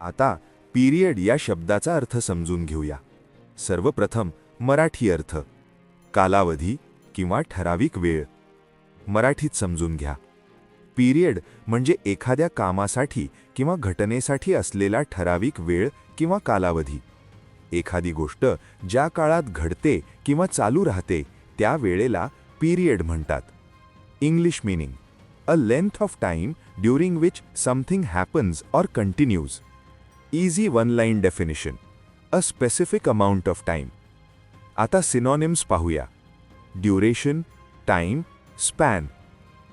आता पिरियड या शब्दाचा अर्थ समजून घेऊया. सर्वप्रथम मराठी अर्थ. कालावधी किंवा ठराविक वेळ. मराठीत समजून घ्या. पिरियड म्हणजे एखाद्या कामासाठी किंवा घटनेसाठी असलेला ठराविक वेळ किंवा कालावधी. एखादी गोष्ट ज्या काळात घडते किंवा चालू राहते त्या वेळेला पिरियड म्हणतात. English meaning: a length of time during which something happens or continues. Easy one line definition: a specific amount of time. आता सिनॉनिम्स पाहूया. Duration, time, span.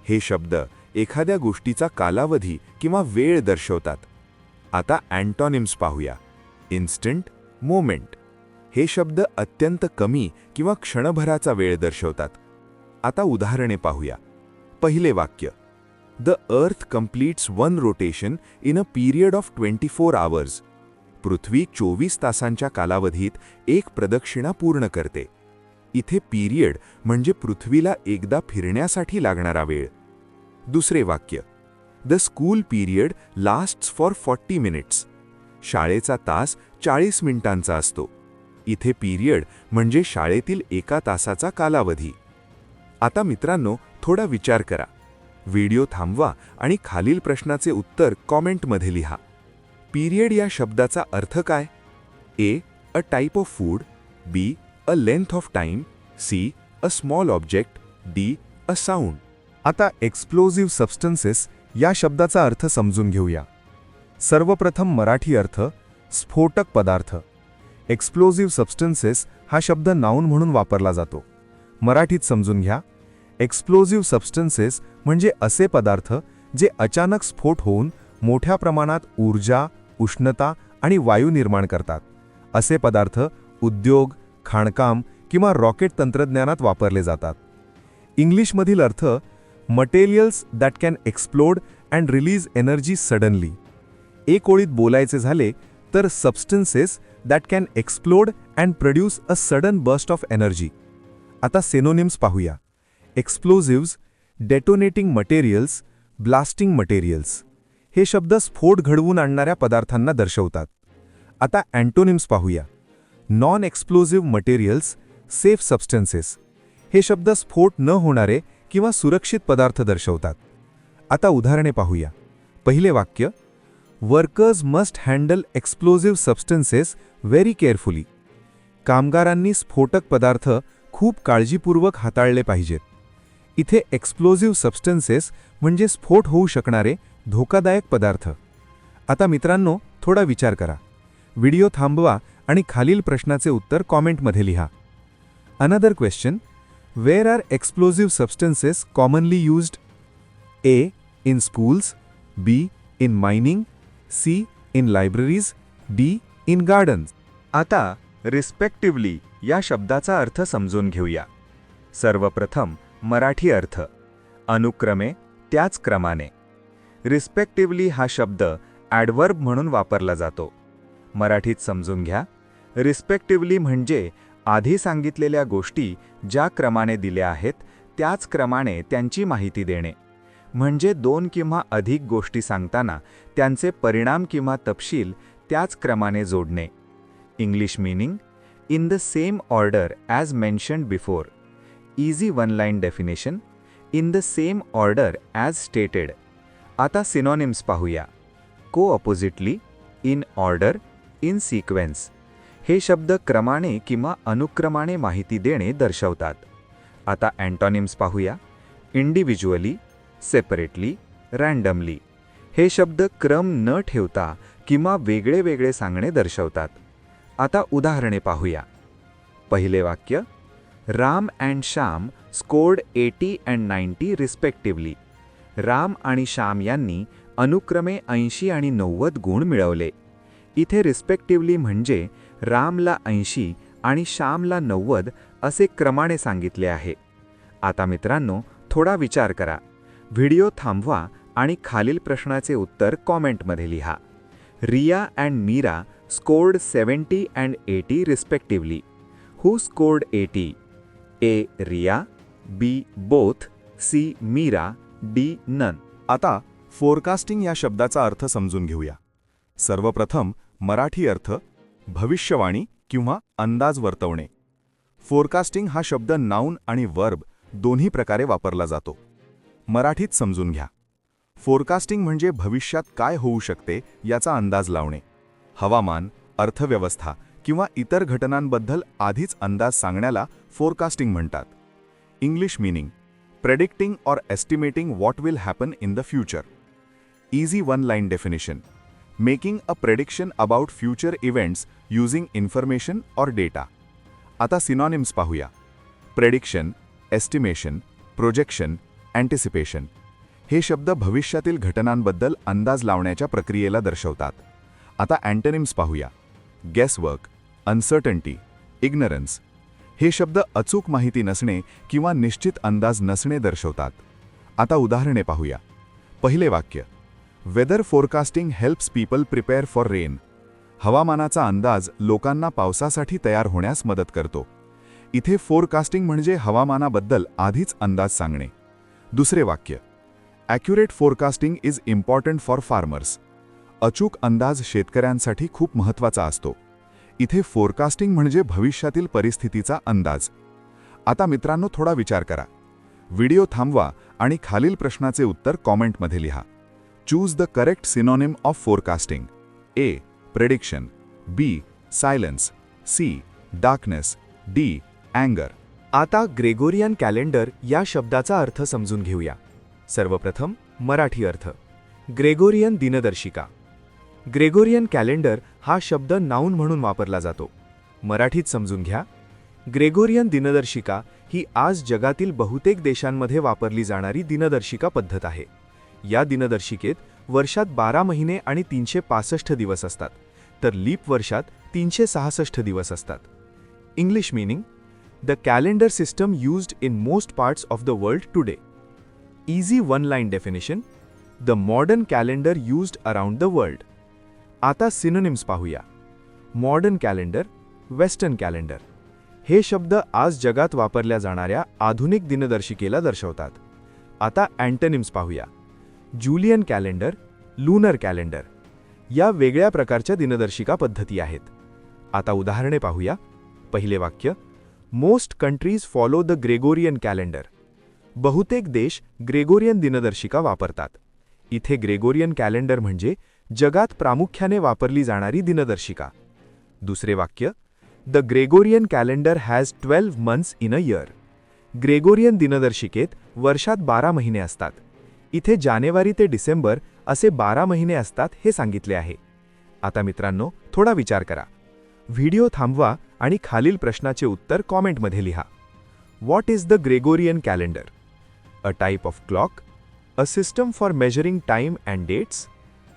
हे शब्द एखाद्या गोष्टीचा कालावधी किंवा वेळ दर्शवतात. आता अँटॉनिम्स पाहूया. Instant, moment. हे शब्द अत्यंत कमी किंवा क्षणभराचा वेळ दर्शवतात. आता उदाहरणे पाहूया. पहिले वाक्य: the earth completes one rotation in a period of 24 hours. पृथ्वी 24 तासांच्या कालावधीत एक प्रदक्षिणा पूर्ण करते. इथे पीरियड म्हणजे पृथ्वीला एकदा फिरण्यासाठी लागणारा वेळ. दुसरे वाक्य: the school period lasts for 40 minutes. शाळेचा तास 40 मिनिटांचा असतो. इथे पीरियड म्हणजे शाळेतील एका तासाचा कालावधी. आता मित्रांनो, थोडा विचार करा. व्हिडिओ थांबवा आणि खालील प्रश्नाचे उत्तर कॉमेंटमध्ये लिहा. पीरियड या शब्दाचा अर्थ काय? A. A type of food. B. A length of time. C. A small object. D. A sound. आता एक्सप्लोजिव्ह सबस्टन्सेस या शब्दाचा अर्थ समजून घेऊया. सर्वप्रथम मराठी अर्थ: स्फोटक पदार्थ. एक्सप्लोजिव्ह सबस्टन्सेस हा शब्द नाऊन म्हणून वापरला जातो. मराठीत समजून घ्या. एक्सप्लोजिव्ह सबस्टन्सेस म्हणजे असे पदार्थ जे अचानक स्फोट होऊन मोठ्या प्रमाणात ऊर्जा, उष्णता आणि वायू निर्माण करतात. असे पदार्थ उद्योग, खाणकाम किंवा रॉकेट तंत्रज्ञानात वापरले जातात. इंग्लिशमधील अर्थ: materials that can explode and release energy suddenly. एक ओळीत बोलायचे झाले तर substances that can explode and produce a sudden burst of energy. आता सिनोनिम्स पाहूया. एक्सप्लोजिव्ज: डेटोनेटिंग मटेरियल्स, ब्लास्टिंग मटेरियल्स. हे शब्द स्फोट घडवून आणणाऱ्या पदार्थांना दर्शवतात. आता अँटोनिम्स पाहूया. Non explosive materials, safe substances. हे शब्द स्फोट न होणारे किंवा सुरक्षित पदार्थ दर्शवतात. आता उदाहरणे पाहूया. पहिले वाक्य: workers must handle explosive substances very carefully. कामगारांनी स्फोटक पदार्थ खूप काळजीपूर्वक हाताळले पाहिजेत. इथे एक्सप्लोजिव्ह सबस्टन्सेस म्हणजे स्फोट होऊ शकणारे धोकादायक पदार्थ. आता मित्रांनो, थोडा विचार करा. व्हिडिओ थांबवा आणि खालील प्रश्नाचे उत्तर कॉमेंटमध्ये लिहा. Another question: where are explosive substances commonly used? A. In schools. B. In mining. C. In libraries. D. In gardens. आता रिस्पेक्टिव्हली या शब्दाचा अर्थ समजून घेऊया. सर्वप्रथम मराठी अर्थ: अनुक्रमे, त्याच क्रमाने. रिस्पेक्टिव्हली हा शब्द ॲडव्हर्ब म्हणून वापरला जातो. मराठीत समजून घ्या. रिस्पेक्टिव्हली म्हणजे आधी सांगितलेल्या गोष्टी ज्या क्रमाने दिल्या आहेत त्याच क्रमाने त्यांची माहिती देणे. म्हणजे दोन किंवा अधिक गोष्टी सांगताना त्यांचे परिणाम किंवा तपशील त्याच क्रमाने जोडणे. English meaning: in the same order as mentioned before. Easy one line definition: in the same order as stated. आता सिनॉनिम्स पाहूया. को-ऑपोजिटली, इन ऑर्डर, इन सिक्वेन्स. हे शब्द क्रमाने किंवा अनुक्रमाने माहिती देणे दर्शवतात. आता अँटॉनिम्स पाहूया. Individually, separately, randomly. हे शब्द क्रम न ठेवता किंवा वेगळे वेगळे सांगणे दर्शवतात. आता उदाहरणे पाहूया. पहिले वाक्य: Ram and Shyam scored 80 and 90 respectively. Ram आणि श्याम यांनी अनुक्रमे 80 आणि 90 गुण मिळवले. इथे रिस्पेक्टिव्हली म्हणजे रामला 80 आणि श्यामला 90 असे क्रमाने सांगितले आहे. आता मित्रांनो, थोडा विचार करा. व्हिडिओ थांबवा आणि खालील प्रश्नाचे उत्तर कॉमेंटमध्ये लिहा. Riya and Meera scored 70 and 80 respectively. Who scored 80? A. Riya. B. Both. C. Meera. D. None. आता फोरकास्टिंग या शब्दाचा अर्थ समजून घेऊया. सर्वप्रथम मराठी अर्थ भविष्यवाणी किंवा अंदाज वर्तवणे. फोरकास्टिंग हा शब्द नाऊन आणि वर्ब दोन्ही प्रकारे वापरला जातो. मराठीत समजून घ्या. फोरकास्टिंग म्हणजे भविष्यात काय होऊ शकते याचा अंदाज लावणे. हवामान, अर्थव्यवस्था किंवा इतर घटनांबद्दल आधीच अंदाज सांगण्याला फोरकास्टिंग म्हणतात. इंग्लिश मीनिंग: प्रेडिक्टिंग और estimating what will happen in the future. Easy one line definition: making a prediction about future events using information और डेटा. आता सिनॉनिम्स पाहूया. प्रेडिक्शन, एस्टिमेशन, प्रोजेक्शन, अँटिसिपेशन हे शब्द भविष्यातील घटनांबद्दल अंदाज लावण्याच्या प्रक्रियेला दर्शवतात. आता अँटोनिम्स पाहूया. गेसवर्क, अनसर्टन्टी, इग्नरन्स हे शब्द अचूक माहिती नसणे किंवा निश्चित अंदाज नसणे दर्शवतात. आता उदाहरणे पाहूया. पहिले वाक्य: weather forecasting helps people prepare for rain. हवामानाचा अंदाज लोकांना पावसासाठी तयार होण्यास मदत करतो. इथे फोरकास्टिंग म्हणजे हवामानाबद्दल आधीच अंदाज सांगणे. दुसरे वाक्य: accurate forecasting is important for farmers. अचूक अंदाज शेतकऱ्यांसाठी खूप महत्त्वाचा असतो. इथे फोरकास्टिंग म्हणजे भविष्यातील परिस्थितीचा अंदाज. आता मित्रांनो, थोडा विचार करा. व्हिडिओ थांबवा आणि खालील प्रश्नाचे उत्तर कॉमेंटमध्ये लिहा. Choose the correct synonym of forecasting. A. Prediction, B. Silence, C. Darkness, D. अँगर. आता ग्रेगोरियन कॅलेंडर या शब्दाचा अर्थ समजून घेऊया. सर्वप्रथम मराठी अर्थ. ग्रेगोरियन दिनदर्शिका. ग्रेगोरियन कॅलेंडर हा शब्द नाऊन म्हणून वापरला जातो. मराठीत समजून घ्या. ग्रेगोरियन दिनदर्शिका ही आज जगातील बहुतेक देशांमध्ये वापरली जाणारी दिनदर्शिका पद्धत आहे. या दिनदर्शिकेत वर्षात 12 महिने आणि 365 दिवस असतात, तर लीप वर्षात 366 दिवस असतात. English meaning: the calendar system used in most parts of the world today. Easy one line definition: the modern calendar used around the world. आता सिनोनिम्स पाहूया. मॉडर्न कॅलेंडर, वेस्टर्न कॅलेंडर हे शब्द आज जगात वापरल्या जाणाऱ्या आधुनिक दिनदर्शिकेला दर्शवतात. आता अँटोनिम्स पाहूया. जुलियन कॅलेंडर, लूनर कॅलेंडर या वेगळ्या प्रकारच्या दिनदर्शिका पद्धती आहेत. आता उदाहरणे पाहूया. पहिले वाक्य: most countries follow the Gregorian calendar. बहुतेक देश ग्रेगोरियन दिनदर्शिका वापरतात. इथे ग्रेगोरियन कॅलेंडर म्हणजे जगात प्रामुख्याने वापरली जाणारी दिनदर्शिका. दुसरे वाक्य: the Gregorian calendar has 12 months in a year. Gregorian दिनदर्शिकेत वर्षात 12 महिने असतात. इथे जानेवारी ते डिसेंबर असे 12 महिने असतात हे सांगितले आहे. आता मित्रांनो, थोडा विचार करा. व्हिडिओ थांबवा आणि खालील प्रश्नाचे उत्तर कॉमेंटमध्ये लिहा. What is the Gregorian calendar? A type of clock, a system for measuring time and dates,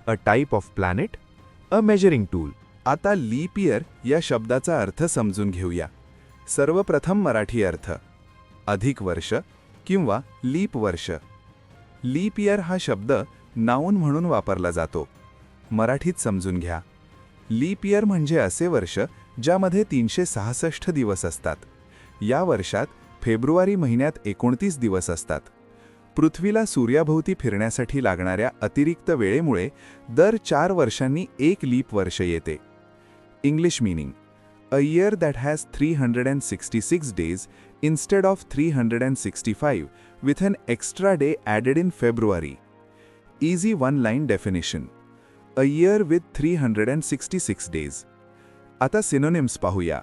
a type of planet, a measuring tool. आता लीप इयर या शब्दाचा अर्थ समजून घेऊया. सर्वप्रथम मराठी अर्थ: अधिक वर्ष किंवा लीप वर्ष. लीप इयर हा शब्द नाऊन म्हणून वापरला जातो. मराठीत समजून घ्या. लीप इयर म्हणजे असे वर्ष ज्यामध्ये 366 दिवस असतात. या वर्षात फेब्रुवारी महिन्यात 29 दिवस असतात. पृथ्वीला सूर्याभोवती फिरण्यासाठी लागणाऱ्या अतिरिक्त वेळेमुळे दर 4 वर्षांनी एक लीप वर्ष येते. English meaning: a year that has 366 days instead of 365 with an extra day added in February. Easy one-line definition: a year with 366 days. आता सिनोनिम्स पाहूया.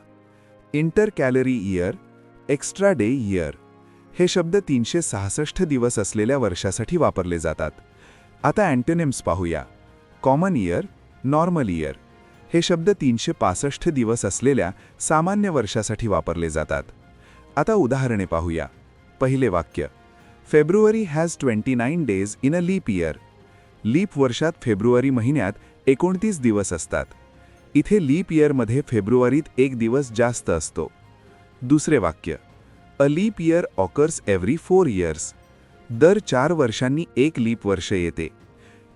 इंटरकॅलरी इयर, एक्स्ट्रा डे इयर हे शब्द 366 दिवस असलेल्या वर्षासाठी वापरले जातात. आता अँटोनिम्स पाहूया. कॉमन इयर, नॉर्मल इयर हे शब्द 365 दिवस असलेल्या सामान्य वर्षासाठी वापरले जातात. आता उदाहरणे पाहूया. पहिले वाक्य: February has 29 days in a leap year. Leap वर्षात फेब्रुवारी महिन्यात 29 दिवस असतात. इथे लीप इयरमध्ये फेब्रुवारीत एक दिवस जास्त असतो. दुसरे वाक्य: अ leap year occurs every 4 years. दर 4 वर्षांनी एक लीप वर्ष येते.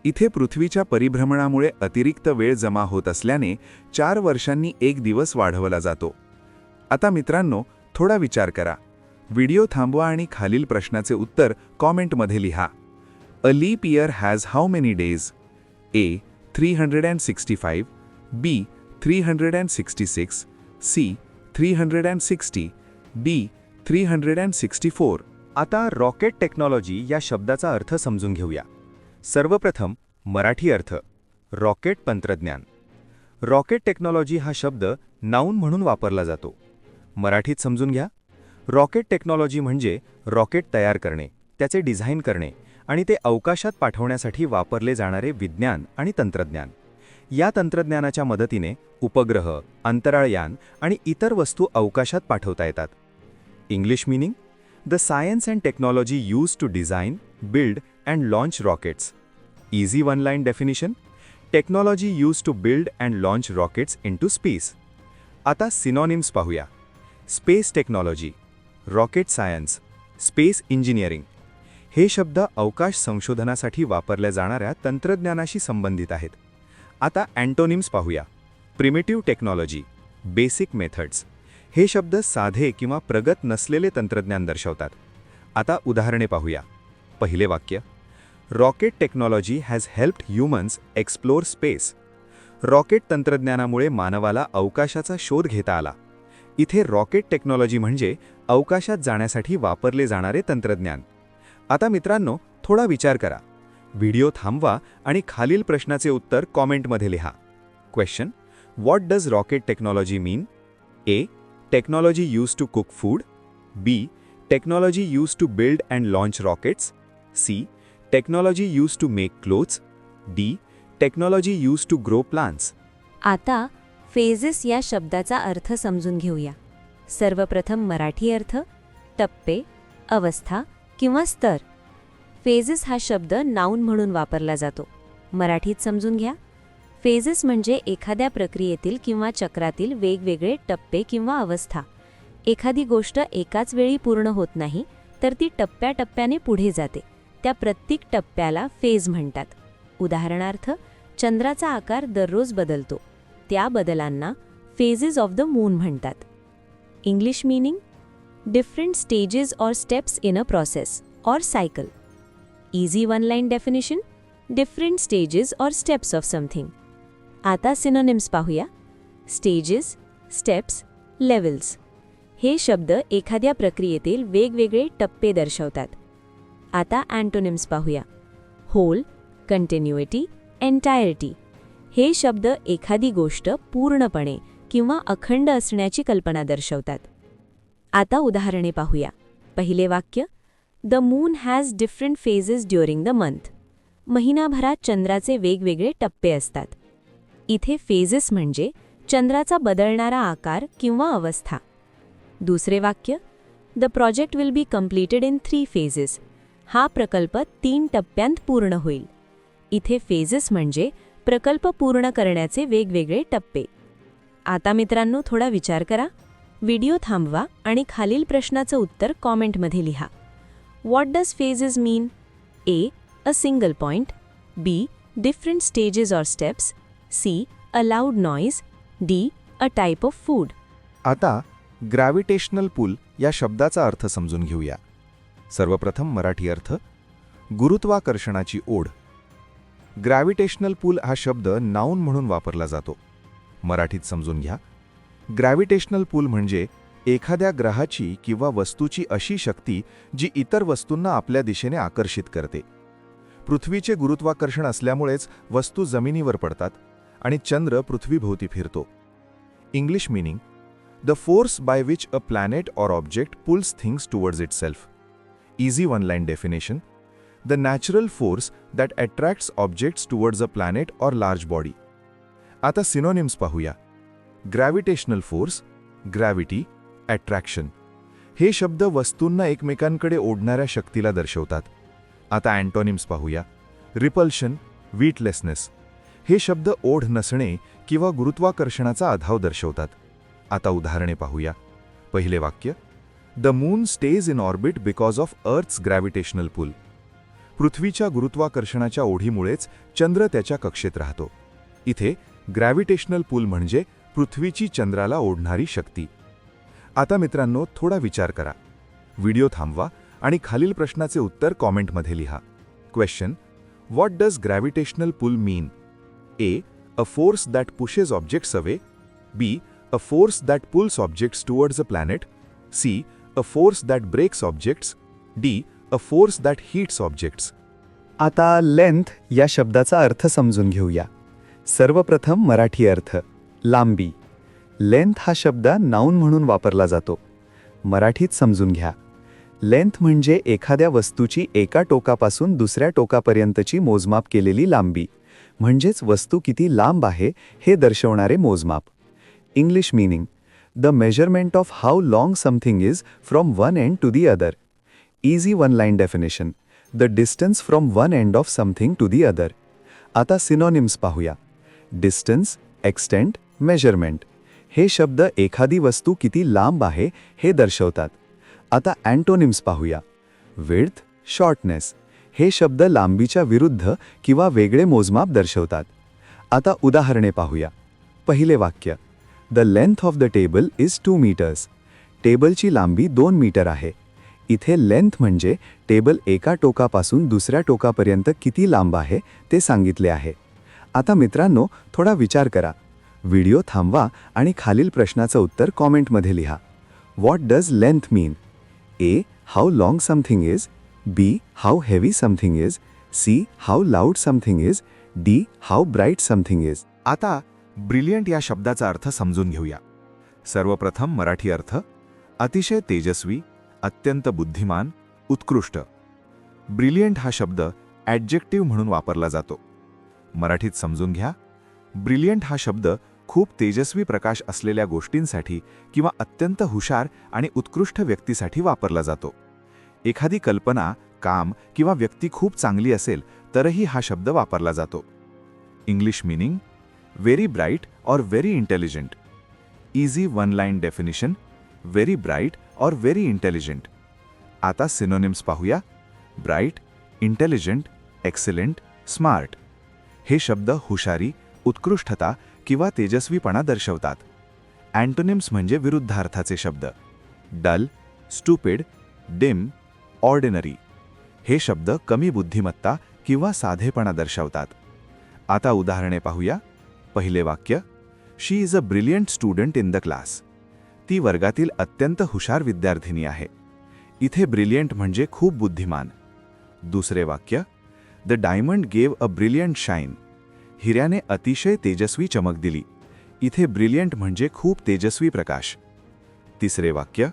इथे पृथ्वीच्या परिभ्रमणामुळे अतिरिक्त वेळ जमा होत असल्याने 4 वर्षांनी एक दिवस वाढवला जातो. आता मित्रांनो, थोडा विचार करा. व्हिडिओ थांबवा आणि खालील प्रश्नाचे उत्तर कॉमेंटमध्ये लिहा. अ leap year has how many days? A. 365, B 366, C 360, D 364. आता रॉकेट टेक्नॉलॉजी या शब्दाचा अर्थ समजून घेऊया. सर्वप्रथम मराठी अर्थ. रॉकेट तंत्रज्ञान. रॉकेट टेक्नॉलॉजी हा शब्द नाऊन म्हणून वापरला जातो. मराठीत समजून घ्या. रॉकेट टेक्नॉलॉजी म्हणजे रॉकेट तयार करणे, त्याचे डिझाईन करणे आणि ते अवकाशात पाठवण्यासाठी वापरले जाणारे विज्ञान आणि तंत्रज्ञान. या तंत्रज्ञानाच्या मदतीने उपग्रह, अंतराळयान आणि इतर वस्तू अवकाशात पाठवता येतात. English meaning: the science and technology use to design, build and launch rockets. Easy one line definition: technology use to build and launch rockets into space. आता सिनॉनिम्स पाहूया. Space technology, rocket science, space engineering. हे शब्द अवकाश संशोधनासाठी वापरल्या जाणाऱ्या तंत्रज्ञानाशी संबंधित आहेत. आता अँटोनिम्स पाहूया. Primitive technology, basic methods. हे शब्द साधे किंवा प्रगत नसलेले तंत्रज्ञान दर्शवतात. आता उदाहरणे पाहूया. पहिले वाक्य: rocket technology has helped humans explore space. Rocket तंत्रज्ञानामुळे मानवाला अवकाशाचा शोध घेता आला. इथे रॉकेट टेक्नॉलॉजी म्हणजे अवकाशात जाण्यासाठी वापरले जाणारे तंत्रज्ञान. आता मित्रांनो, थोडा विचार करा. व्हिडिओ थांबवा आणि खालील प्रश्नाचे उत्तर कॉमेंटमध्ये लिहा. Question: what does rocket technology mean? A. Technology use to cook food. B. Technology use to build and launch rockets. C. Technology use to make clothes. D. Technology use to grow plants. आता phases या शब्दाचा अर्थ समजून घेऊया. सर्वप्रथम मराठी अर्थ: टप्पे, अवस्था किंवा स्तर. फेजेस हा शब्द नाऊन म्हणून वापरला जातो. मराठीत समजून घ्या. फेजेस म्हणजे एखाद्या प्रक्रियेतील किंवा चक्रातील वेगवेगळे टप्पे किंवा अवस्था. एखादी गोष्ट एकाच वेळी पूर्ण होत नाही, तर ती टप्प्याटप्प्याने पुढे जाते. त्या प्रत्येक टप्प्याला फेज म्हणतात. उदाहरणार्थ, चंद्राचा आकार दररोज बदलतो. त्या बदलांना फेजेस ऑफ द मून म्हणतात. इंग्लिश मीनिंग: डिफरंट स्टेजेस और स्टेप्स इन अ प्रोसेस और cycle. Easy one line definition: different stages और स्टेप्स ऑफ समथिंग. आता सिनोनिम्स पाहूया. Stages, steps, levels. हे शब्द एखाद्या प्रक्रियेतील वेगवेगळे टप्पे दर्शवतात. आता अँटोनिम्स पाहूया. होल, कंटिन्युइटी, एन्टायरिटी. हे शब्द एखादी गोष्ट पूर्णपणे किंवा अखंड असण्याची कल्पना दर्शवतात. आता उदाहरणे पाहूया. पहिले वाक्य: the moon has different phases during the month. महिनाभरात चंद्राचे वेगवेगळे टप्पे असतात. इथे फेजेस म्हणजे चंद्राचा बदलणारा आकार किंवा अवस्था. दुसरे वाक्य: the project will be completed in 3 phases. हा प्रकल्प 3 टप्प्यांत पूर्ण होईल. इथे फेजेस म्हणजे प्रकल्प पूर्ण करण्याचे वेगवेगळे टप्पे. आता मित्रांनो, थोडा विचार करा. व्हिडिओ थांबवा आणि खालील प्रश्नाचं उत्तर कॉमेंटमध्ये लिहा. What does phases mean? A. A single point. B. Different stages और steps. C. A loud noise. D. A type of food. आता ग्रॅव्हिटेशनल पुल या शब्दाचा अर्थ समजून घेऊया. सर्वप्रथम मराठी अर्थ: गुरुत्वाकर्षणाची ओढ. ग्रॅव्हिटेशनल पुल हा शब्द नाऊन म्हणून वापरला जातो. मराठीत समजून घ्या. ग्रॅव्हिटेशनल पुल म्हणजे एखाद्या ग्रहाची किंवा वस्तूची अशी शक्ती जी इतर वस्तूंना आपल्या दिशेने आकर्षित करते. पृथ्वीचे गुरुत्वाकर्षण असल्यामुळेच वस्तू जमिनीवर पडतात आणि चंद्र पृथ्वीभोवती फिरतो. English meaning: the force by which a planet or object pulls things towards itself. Easy one line definition: the natural force that attracts objects towards a planet or large body. आता सिनोनिम्स पाहूया. Gravitational force, gravity, attraction. हे शब्द वस्तूंना एकमेकांकडे ओढणाऱ्या शक्तीला दर्शवतात. आता antonyms पाहूया. रिपल्शन, वीटलेसनेस. हे शब्द ओढ नसणे किंवा गुरुत्वाकर्षणाचा अभाव दर्शवतात. आता उदाहरणे पाहूया. पहिले वाक्य: the moon stage in orbit because of earth's gravitational pull. पृथ्वीच्या गुरुत्वाकर्षणाच्या ओढीमुळेच चंद्र त्याच्या कक्षेत राहतो. इथे ग्रॅव्हिटेशनल पुल म्हणजे पृथ्वीची चंद्राला ओढणारी शक्ती. आता मित्रांनो, थोडा विचार करा. व्हिडिओ थांबवा आणि खालील प्रश्नाचे उत्तर कॉमेंटमध्ये लिहा. Question: what does gravitational pull mean? A. A force that pushes objects away. B. A force that pulls objects towards a planet. C. A force that breaks objects. D. A force that heats objects. आता length या शब्दाचा अर्थ समजून घेऊया. सर्वप्रथम मराठी अर्थ लांबी. Length हा शब्द नाऊन म्हणून वापरला जातो. मराठीत समजून घ्या. लेंथ म्हणजे एखाद्या वस्तूची एका टोकापासून दुसऱ्या टोकापर्यंतची मोजमाप केलेली लांबी, म्हणजेच वस्तू किती लांब आहे हे दर्शवणारे मोजमाप. English meaning: the measurement of how long something is from one end to the other. Easy one line definition: the distance from one end of something to the other. आता सिनोनिम्स पाहूया. डिस्टन्स, एक्सटेंट, मेजरमेंट हे शब्द एखादी वस्तू किती लांब आहे हे दर्शवतात. आता अँटोनिम्स पाहूया. विड्थ, शॉर्टनेस हे शब्द लांबीच्या विरुद्ध किंवा वेगळे मोजमाप दर्शवतात. आता उदाहरणे पाहूया. पहिले वाक्य: the length of the table is 2 metres. टेबलची लांबी 2 मीटर आहे. इथे लेंथ म्हणजे टेबल एका टोकापासून दुसऱ्या टोकापर्यंत किती लांब आहे ते सांगितले आहे. आता मित्रांनो, थोडा विचार करा. व्हिडिओ थांबवा आणि खालील प्रश्नाचं उत्तर कॉमेंटमध्ये लिहा. What does length mean? A. How long something is. B. How heavy something is. C. How loud something is. D. How bright something is. आता ब्रिलियंट या शब्दाचा अर्थ समजून घेऊया. सर्वप्रथम मराठी अर्थ: अतिशय तेजस्वी, अत्यंत बुद्धिमान, उत्कृष्ट. ब्रिलियंट हा शब्द ॲडजेक्टिव्ह म्हणून वापरला जातो. मराठीत समजून घ्या. ब्रिलियंट हा शब्द खूप तेजस्वी प्रकाश असलेल्या गोष्टींसाठी किंवा अत्यंत हुशार आणि उत्कृष्ट व्यक्तीसाठी वापरला जातो. एखादी कल्पना, काम किंवा व्यक्ती खूप चांगली असेल तरही हा शब्द वापरला जातो. इंग्लिश मीनिंग: व्हेरी ब्राईट और very intelligent. Easy one line definition: very bright और व्हेरी इंटेलिजंट. आता सिनोनिम्स पाहूया. ब्राईट, इंटेलिजंट, एक्सलंट, स्मार्ट हे शब्द हुशारी, उत्कृष्टता किंवा तेजस्वीपणा दर्शवतात. अँटोनिम्स म्हणजे विरुद्धार्थाचे शब्द: डल, स्टुपिड, डिम, ऑर्डिनरी हे शब्द कमी बुद्धिमत्ता किंवा साधेपणा दर्शवतात. आता उदाहरणे पाहूया. पहिले वाक्य: she is a brilliant student in the class. ती वर्गातील अत्यंत हुशार विद्यार्थिनी आहे. इथे ब्रिलियंट म्हणजे खूप बुद्धिमान. दुसरे वाक्य: the diamond gave a brilliant shine. हिऱ्याने अतिशय तेजस्वी चमक दिली. इथे ब्रिलियंट म्हणजे खूप तेजस्वी प्रकाश. तिसरे वाक्य: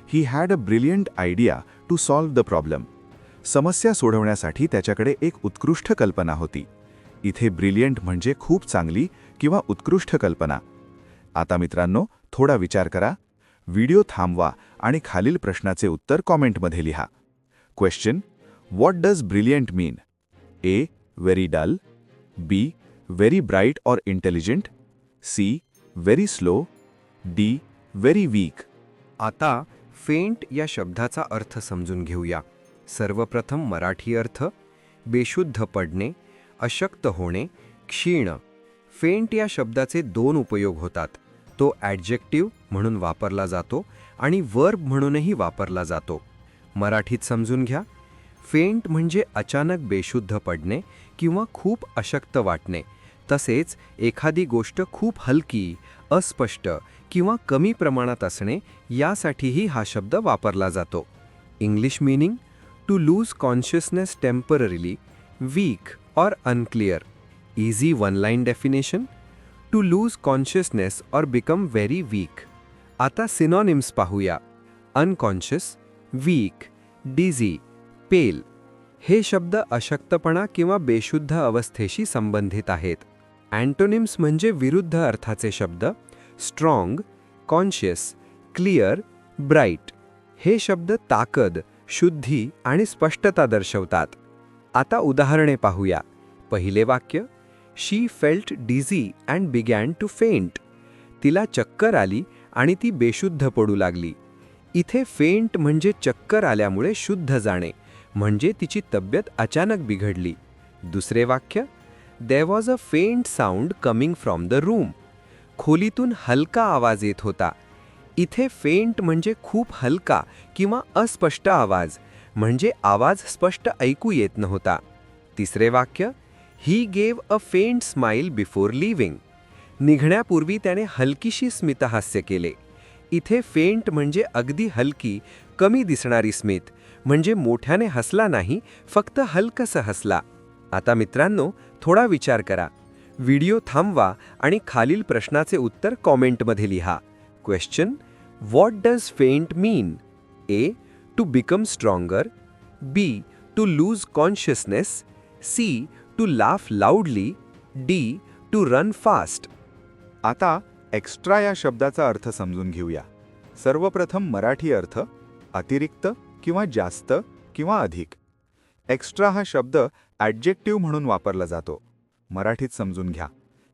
he had a brilliant idea to solve the problem. समस्या सोडवण्यासाठी त्याच्याकडे एक उत्कृष्ट कल्पना होती. इथे ब्रिलियंट म्हणजे खूप चांगली किंवा उत्कृष्ट कल्पना. आता मित्रांनो, थोडा विचार करा. व्हिडिओ थांबवा आणि खालील प्रश्नाचे उत्तर कॉमेंटमध्ये लिहा. Question: what does brilliant mean? A. Very dull. B. Very bright or intelligent. C. Very slow. D. Very weak. आता फेंट या शब्दाचा अर्थ समजून घेऊया. सर्वप्रथम मराठी अर्थ: बेशुद्ध पडणे, अशक्त होणे, क्षीण. फेंट या शब्दाचे 2 उपयोग होतात. तो ॲडजेक्टिव्ह म्हणून वापरला जातो आणि वर्ब म्हणूनही वापरला जातो. मराठीत समजून घ्या. फेंट म्हणजे अचानक बेशुद्ध पडणे किंवा खूप अशक्त वाटणे. तसेच एखादी गोष्ट खूप हलकी, अस्पष्ट किंवा कमी प्रमाणात असणे यासाठीही हा शब्द वापरला जातो. English meaning: to lose consciousness temporarily, weak और unclear. Easy one line definition: to lose consciousness और बिकम व्हेरी वीक. आता सिनॉनिम्स पाहूया. अनकॉन्शियस, वीक, डिझी, पेल हे शब्द अशक्तपणा किंवा बेशुद्ध अवस्थेशी संबंधित आहेत. अँटोनिम्स म्हणजे विरुद्ध अर्थाचे शब्द: स्ट्रॉंग, कॉन्शियस, क्लिअर, ब्राईट हे शब्द ताकद, शुद्धी आणि स्पष्टता दर्शवतात. आता उदाहरणे पाहूया. पहिले वाक्य: she felt dizzy and began to faint. तिला चक्कर आली आणि ती बेशुद्ध पडू लागली. इथे फेंट म्हणजे चक्कर आल्यामुळे शुद्ध जाणे, म्हणजे तिची तब्येत अचानक बिघडली. दुसरे वाक्य: there was a faint sound coming from the room. खोलीतून हलका आवाज येत होता. इथे फेंट म्हणजे खूप हलका किंवा अस्पष्ट आवाज, म्हणजे आवाज स्पष्ट ऐकू येत नव्हता. तिसरे वाक्य: he gave a faint smile before living. निघण्यापूर्वी त्याने हलकीशी स्मितहास्य केले. इथे फेंट म्हणजे अगदी हलकी, कमी दिसणारी स्मित, म्हणजे मोठ्याने हसला नाही, फक्त हलकसं हसला. आता मित्रांनो, थोडा विचार करा. व्हिडिओ थांबवा आणि खालील प्रश्नाचे उत्तर कॉमेंटमध्ये लिहा. Question: what does faint mean? A. To become stronger. B. To lose consciousness. C. To laugh loudly. D. To run fast. आता एक्स्ट्रा या शब्दाचा अर्थ समजून घेऊया. सर्वप्रथम मराठी अर्थ: अतिरिक्त किंवा जास्त किंवा अधिक. एक्स्ट्रा हा शब्द ॲडजेक्टिव्ह म्हणून वापरला जातो. मराठीत समजून घ्या.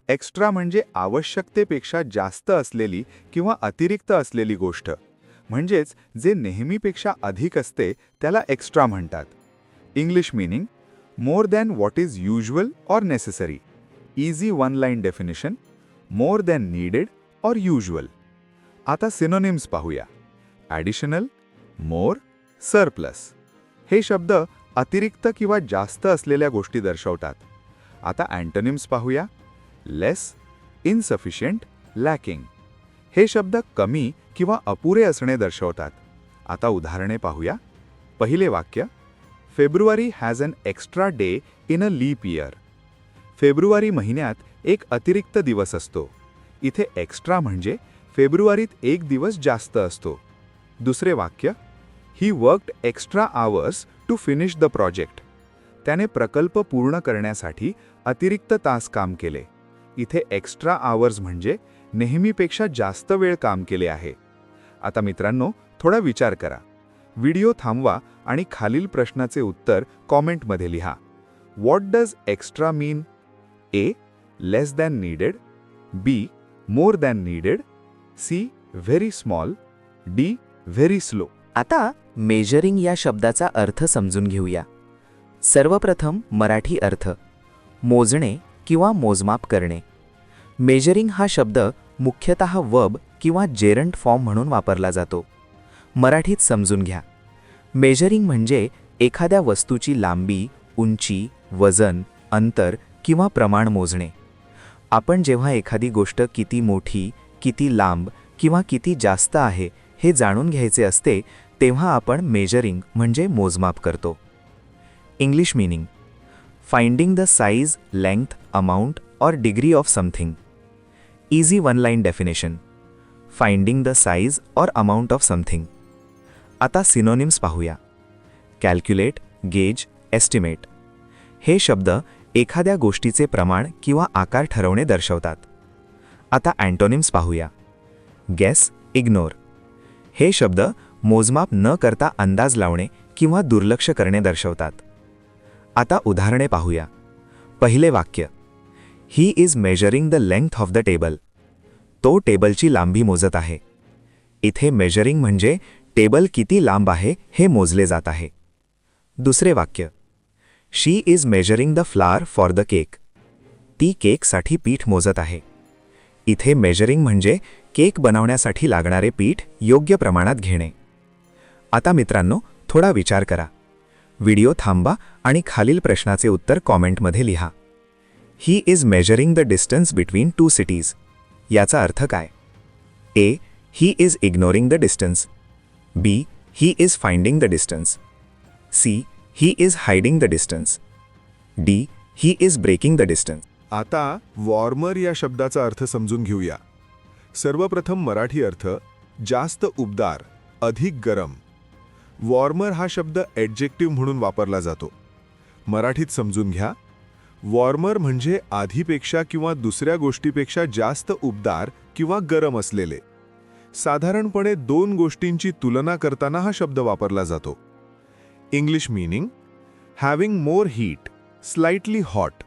एक्स्ट्रा म्हणजे आवश्यकतेपेक्षा जास्त असलेली किंवा अतिरिक्त असलेली गोष्ट, म्हणजेच जे नेहमीपेक्षा अधिक असते त्याला एक्स्ट्रा म्हणतात. English meaning: more than what is usual or necessary. Easy one line definition: more than needed or usual. आता सिनोनिम्स पाहूया. ॲडिशनल, मोर, सरप्लस. हे शब्द अतिरिक्त किंवा जास्त असलेल्या गोष्टी दर्शवतात. आता अँटोनिम्स पाहूया. लेस, इनसफिशियंट, लॅकिंग. हे शब्द कमी किंवा अपुरे असणे दर्शवतात. आता उदाहरणे पाहूया. पहिले वाक्य: February has an extra day in a leap year. फेब्रुवारी महिन्यात एक अतिरिक्त दिवस असतो. इथे एक्स्ट्रा म्हणजे फेब्रुवारीत एक दिवस जास्त असतो. दुसरे वाक्य: he worked extra hours to finish the project. त्याने प्रकल्प पूर्ण करण्यासाठी अतिरिक्त तास काम केले. इथे एक्स्ट्रा आवर्स म्हणजे नेहमीपेक्षा जास्त वेळ काम केले आहे. आता मित्रांनो, थोडा विचार करा. व्हिडिओ थांबवा आणि खालील प्रश्नाचे उत्तर कॉमेंटमध्ये लिहा. What does extra mean? A. Less than needed. B. More than needed. C. Very small. D. Very slow. आता मेजरिंग या शब्दाचा अर्थ समजून घेऊया. सर्वप्रथम मराठी अर्थ: मोजणे किंवा मोजमाप करणे. मेजरिंग हा शब्द मुख्यतः वर्ब किंवा जेरंट फॉर्म म्हणून वापरला जातो. मराठीत समजून घ्या. मेजरिंग म्हणजे एखाद्या वस्तूची लांबी, उंची, वजन, अंतर किंवा प्रमाण मोजणे. आपण जेव्हा एखादी गोष्ट किती मोठी, किती लांब किंवा किती जास्त आहे हे जाणून घ्यायचे असते, तेव्हा आपण मेजरिंग म्हणजे मोजमाप करतो. English meaning: finding the size, length, amount और degree of something. Easy one line definition: finding the size और अमाउंट ऑफ समथिंग. आता सिनोनिम्स पाहूया. Calculate, gauge, estimate. हे शब्द एखाद्या गोष्टीचे प्रमाण किंवा आकार ठरवणे दर्शवतात. आता अँटोनिम्स पाहूया. Guess, ignore. हे शब्द मोजमाप न करता अंदाज लावणे किंवा दुर्लक्ष करणे दर्शवतात. आता उदाहरणे पाहूया. पहिले वाक्य: ही is measuring the length of the table. तो टेबलची लांबी मोजत आहे. इथे मेजरिंग म्हणजे टेबल किती लांब आहे हे मोजले जात आहे. दुसरे वाक्य: she is measuring the flour for the cake. ती केकसाठी पीठ मोजत आहे. इथे मेजरिंग म्हणजे केक बनवण्यासाठी लागणारे पीठ योग्य प्रमाणात घेणे. आता मित्रांनो, थोडा विचार करा. व्हिडिओ थांबा आणि खालील प्रश्नाचे उत्तर कॉमेंटमध्ये लिहा. He is measuring the distance between two cities. याचा अर्थ काय? A. He is ignoring the distance. B. He is finding the distance. C. He is hiding the distance. D. He is breaking the distance. आता warmer या शब्दाचा अर्थ समजून घेऊया. सर्वप्रथम मराठी अर्थ: जास्त उबदार, अधिक गरम. वॉर्मर हा शब्द ॲडजेक्टिव्ह म्हणून वापरला जातो. मराठीत समजून घ्या. वॉर्मर म्हणजे आधीपेक्षा किंवा दुसऱ्या गोष्टीपेक्षा जास्त उबदार किंवा गरम असलेले. साधारणपणे दोन गोष्टींची तुलना करताना हा शब्द वापरला जातो. English meaning: having more heat, slightly hot.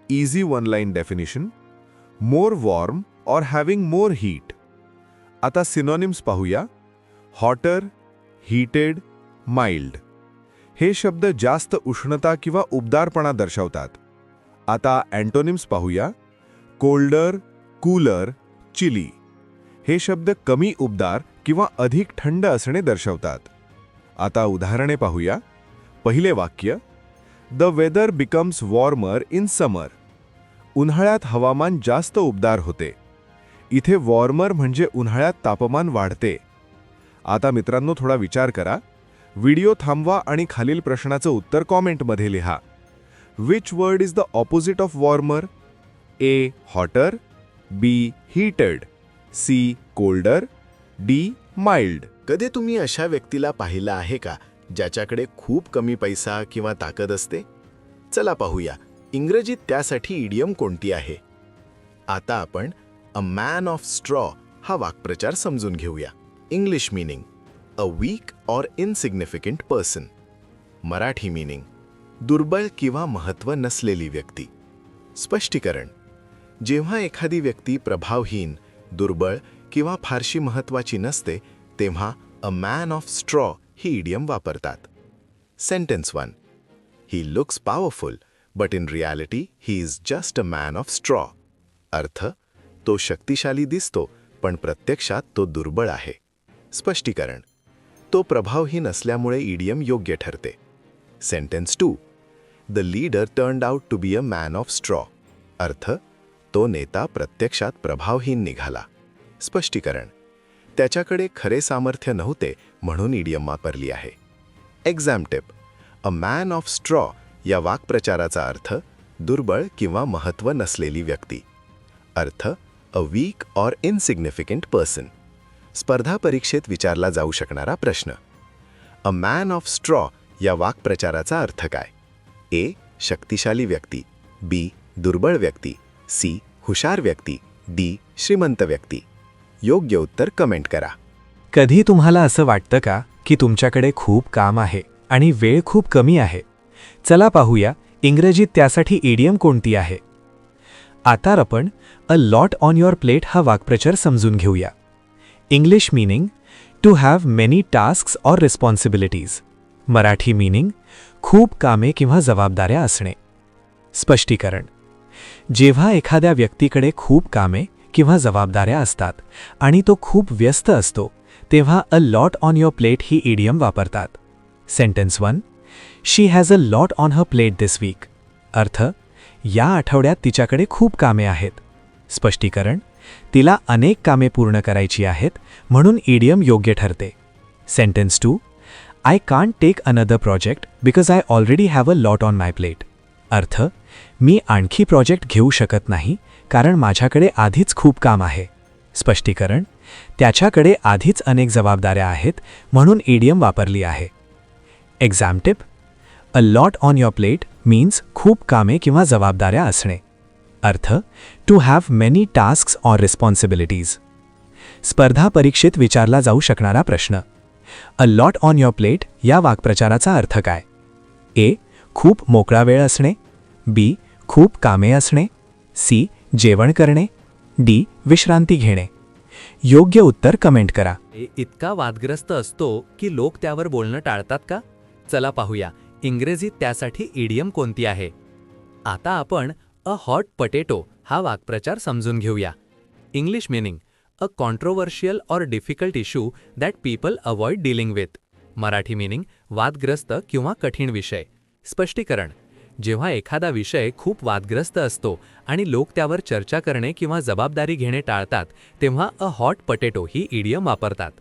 Easy one line definition: more warm और हॅव्हिंग मोर हीट. आता सिनोनिम्स पाहूया. Hotter, heated, mild. हे शब्द जास्त उष्णता किंवा उबदारपणा दर्शवतात. आता अँटोनिम्स पाहूया. Colder, cooler, chilly. हे शब्द कमी उबदार किंवा अधिक थंड असणे दर्शवतात. आता उदाहरणे पाहूया. पहिले वाक्य: the weather becomes warmer in summer. उन्हाळ्यात हवामान जास्त उबदार होते. इथे वॉर्मर म्हणजे उन्हाळ्यात तापमान वाढते. आता मित्रांनो थोडा विचार करा. व्हिडिओ थांबवा आणि खालील प्रश्नाचं उत्तर कॉमेंटमध्ये लिहा. Which word is the opposite of warmer? A hotter, B heated, C colder, D mild. कधी तुम्ही अशा व्यक्तीला पाहिलं आहे का ज्याच्याकडे खूप कमी पैसा किंवा ताकद असते? चला पाहूया इंग्रजीत त्यासाठी इडियम कोणती आहे. आता आपण अ मॅन ऑफ स्ट्रॉ हा वाक्प्रचार समजून घेऊया. English meaning a weak or insignificant person. Marathi meaning दुर्बळ किंवा महत्त्व नसलेली व्यक्ती. स्पष्टीकरण जेव्हा एखादी व्यक्ती प्रभावहीन, दुर्बळ किंवा फारशी महत्त्वाची नसते तेव्हा अ मॅन ऑफ स्ट्रॉ ही इडियम वापरतात. Sentence 1. He looks powerful but in reality he is just a man of straw. अर्थ तो शक्तिशाली दिसतो पण प्रत्यक्षात तो दुर्बळ आहे. स्पष्टीकरण तो प्रभावहीन असल्यामुळे इडियम योग्य ठरते. Sentence 2. The leader turned out to be a man of straw. अर्थ तो नेता प्रत्यक्षात प्रभावहीन निघाला. स्पष्टीकरण त्याच्याकडे खरे सामर्थ्य नव्हते म्हणून इडियम वापरली आहे. Exam tip. A man of straw या वाक्प्रचाराचा अर्थ दुर्बळ किंवा महत्त्व नसलेली व्यक्ती. अर्थ अ वीक ऑर इनसिग्निफिकंट पर्सन. स्पर्धा परीक्षेत विचारला जाऊ शकणारा प्रश्न. अ मॅन ऑफ स्ट्रॉ या वाक्प्रचाराचा अर्थ काय? ए शक्तिशाली व्यक्ती, बी दुर्बळ व्यक्ती, सी हुशार व्यक्ती, डी श्रीमंत व्यक्ती. योग्य उत्तर कमेंट करा. कधी तुम्हाला असं वाटतं का की तुमच्याकडे खूप काम आहे आणि वेळ खूप कमी आहे? चला पाहूया इंग्रजीत त्यासाठी इडियम कोणती आहे. आता आपण a lot on your plate हा वाक्प्रचार समजून घेऊया. English meaning to have many tasks or responsibilities. Marathi meaning खूप कामे किंवा जबाबदाऱ्या असणे. स्पष्टीकरण जेव्हा एखाद्या व्यक्तीकडे खूप कामे किंवा जबाबदाऱ्या असतात आणि तो खूप व्यस्त असतो तेव्हा a lot on your plate ही इडियम वापरतात. Sentence 1. She has a lot on her plate this week. अर्थ या आठवड्यात तिच्याकडे खूप कामे आहेत. स्पष्टीकरण तिला अनेक कामे पूर्ण करायची आहेत म्हणून इडियम योग्य ठरते. Sentence 2. I can't take another project because I already have a lot on my plate. अर्थ मी आणखी प्रोजेक्ट घेऊ शकत नाही कारण माझ्याकडे आधीच खूप काम आहे. स्पष्टीकरण त्याच्याकडे आधीच अनेक जबाबदाऱ्या आहेत म्हणून इडियम वापरली आहे. Exam tip. A lot on your plate means खूप कामे किंवा जबाबदाऱ्या असणे. अर्थ to have many tasks or responsibilities. स्पर्धा परीक्षेत विचारला जाऊ शकणारा प्रश्न. A lot on your plate या वाक्प्रचाराचा अर्थ काय? ए खूप मोकळा वेळ असणे, बी खूप कामे असणे, सी जेवण करणे, डी विश्रांती घेणे. योग्य उत्तर कमेंट करा. इतका वादग्रस्त असतो की लोक त्यावर बोलणं टाळतात का? चला पाहूया इंग्रजीत त्यासाठी इडियम कोणती आहे. आता आपण अ हॉट पटेटो हा वाक्प्रचार समजून घेऊया. English meaning a controversial or difficult issue that people avoid dealing with. Marathi meaning वादग्रस्त किंवा कठीण विषय. स्पष्टीकरण जेव्हा एखादा विषय खूप वादग्रस्त असतो आणि लोक त्यावर चर्चा करणे किंवा जबाबदारी घेणे टाळतात तेव्हा अ हॉट पटेटो ही इडियम वापरतात.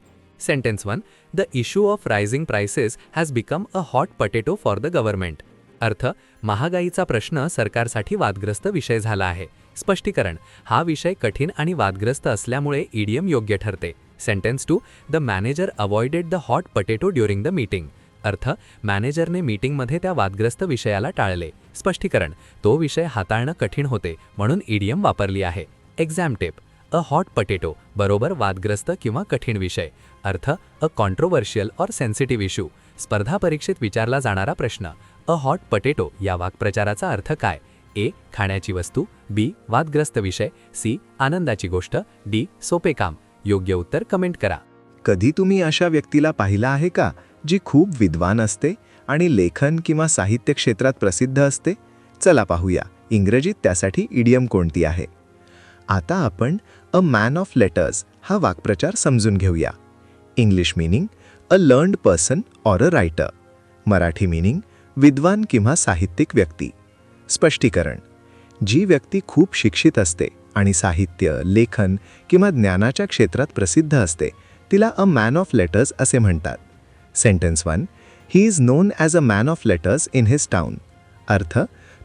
Sentence 1. The issue of rising prices has become a hot potato for the government. अर्थ महागाईचा प्रश्न सरकारसाठी वादग्रस्त विषय झाला आहे. स्पष्टीकरण हा विषय कठीण आणि वादग्रस्त असल्यामुळे इडियम योग्य ठरते. Sentence 2. The manager avoided the hot potato during the meeting. अर्थ मॅनेजरने मीटिंगमध्ये त्या वादग्रस्त विषयाला टाळले. स्पष्टीकरण तो विषय हाताळणं कठीण होते म्हणून इडियम वापरली आहे. Exam tip. अ हॉट पटेटो बरोबर वादग्रस्त किंवा कठीण विषय. अर्थ a controversial or sensitive issue. स्पर्धा परीक्षेत विचारला जाणारा प्रश्न. अ हॉट पटेटो या वाक्प्रचाराचा अर्थ काय? ए खाण्याची वस्तू, बी वादग्रस्त विषय, सी आनंदाची गोष्ट, डी सोपे काम. योग्य उत्तर कमेंट करा. कधी तुम्ही अशा व्यक्तीला पाहिलं आहे का जी खूप विद्वान असते आणि लेखन किंवा साहित्य क्षेत्रात प्रसिद्ध असते? चला पाहूया इंग्रजीत त्यासाठी इडियम कोणती आहे. आता आपण अ मॅन ऑफ लेटर्स हा वाक्प्रचार समजून घेऊया. English meaning a learned person or a writer. Marathi meaning विद्वान किंवा साहित्यिक व्यक्ती. स्पष्टीकरण: जी व्यक्ती खूप शिक्षित असते आणि साहित्य, लेखन किंवा ज्ञानाच्या क्षेत्रात प्रसिद्ध असते तिला अ मॅन ऑफ लेटर्स असे म्हणतात. Sentence 1. He is non as a man of letters in his town. अर्थ: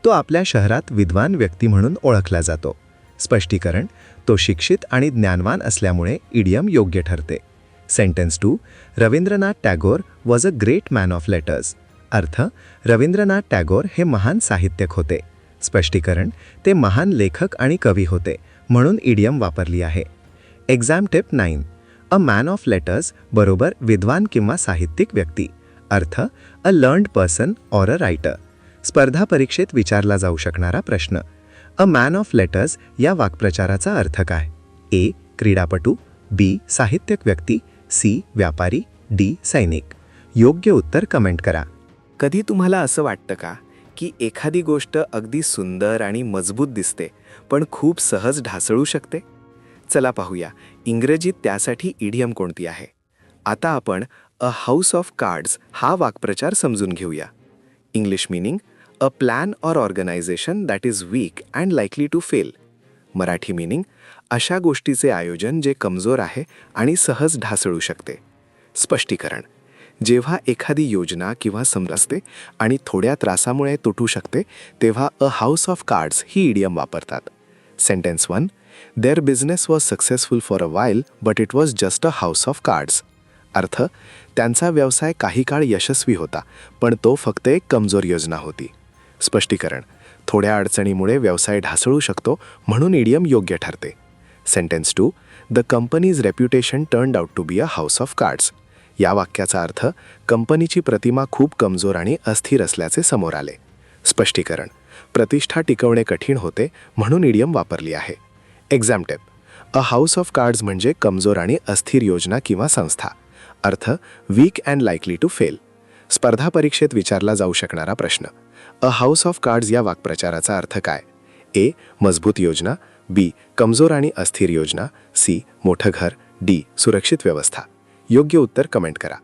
तो आपल्या शहरात विद्वान व्यक्ती म्हणून ओळखला जातो. स्पष्टीकरण: तो शिक्षित आणि ज्ञानवान असल्यामुळे इडियम योग्य ठरते. Sentence 2. Rabindranath Tagore was a great man of letters. अर्थ: रवींद्रनाथ टागोर हे महान साहित्यक होते. स्पष्टीकरण: ते महान लेखक आणि कवी होते म्हणून इडियम वापरली आहे. Exam tip 9. A man of letters बरोबर विद्वान किंवा साहित्यिक व्यक्ती. अर्थ: a learned person or a writer. स्पर्धा परीक्षेत विचारला जाऊ शकणारा प्रश्न. अ मॅन ऑफ लेटर्स या वाक्प्रचाराचा अर्थ काय? ए. क्रीडापटू, बी. साहित्यक व्यक्ती, सी. व्यापारी, डी. सैनिक. योग्य उत्तर कमेंट करा. कधी तुम्हाला असं वाटतं का की एखादी गोष्ट अगदी सुंदर आणि मजबूत दिसते पण खूप सहज ढासळू शकते? चला पाहूया इंग्रजीत त्यासाठी इडियम कोणती आहे. आता आपण अ हाऊस ऑफ कार्ड्स हा वाक्प्रचार समजून घेऊया. English meaning: a plan or organization that is weak and likely to fail. Marathi meaning: अशा गोष्टीचे आयोजन जे कमजोर आहे आणि सहज ढासळू शकते. स्पष्टीकरण: जेव्हा एखादी योजना किंवा समरसते आणि थोड्या त्रासामुळे तुटू शकते तेव्हा अ हाऊस ऑफ कार्ड्स ही इडियम वापरतात. Sentence 1. Their business was successful for a while but it was just a house of cards. अर्थ: त्यांचा व्यवसाय काही काळ यशस्वी होता पण तो फक्त एक कमजोर योजना होती. स्पष्टीकरण: थोड्या अडचणीमुळे व्यवसाय ढासळू शकतो म्हणून इडियम योग्य ठरते. Sentence 2. The company's reputation turned out to be a house of cards. या वाक्याचा अर्थ: कंपनीची प्रतिमा खूप कमजोर आणि अस्थिर असल्याचे समोर आले. स्पष्टीकरण: प्रतिष्ठा टिकवणे कठीण होते म्हणून इडियम वापरली आहे. Exam tip: a house of cards म्हणजे कमजोर आणि अस्थिर योजना किंवा संस्था. अर्थ: weak and likely to fail. स्पर्धा परीक्षेत विचारला जाऊ शकणारा प्रश्न. अ हाऊस ऑफ कार्ड्स या वाक्प्रचाराचा अर्थ काय? ए. मजबूत योजना, बी. कमजोर आणि अस्थिर योजना, सी. मोठं घर, डी. सुरक्षित व्यवस्था. योग्य उत्तर कमेंट करा.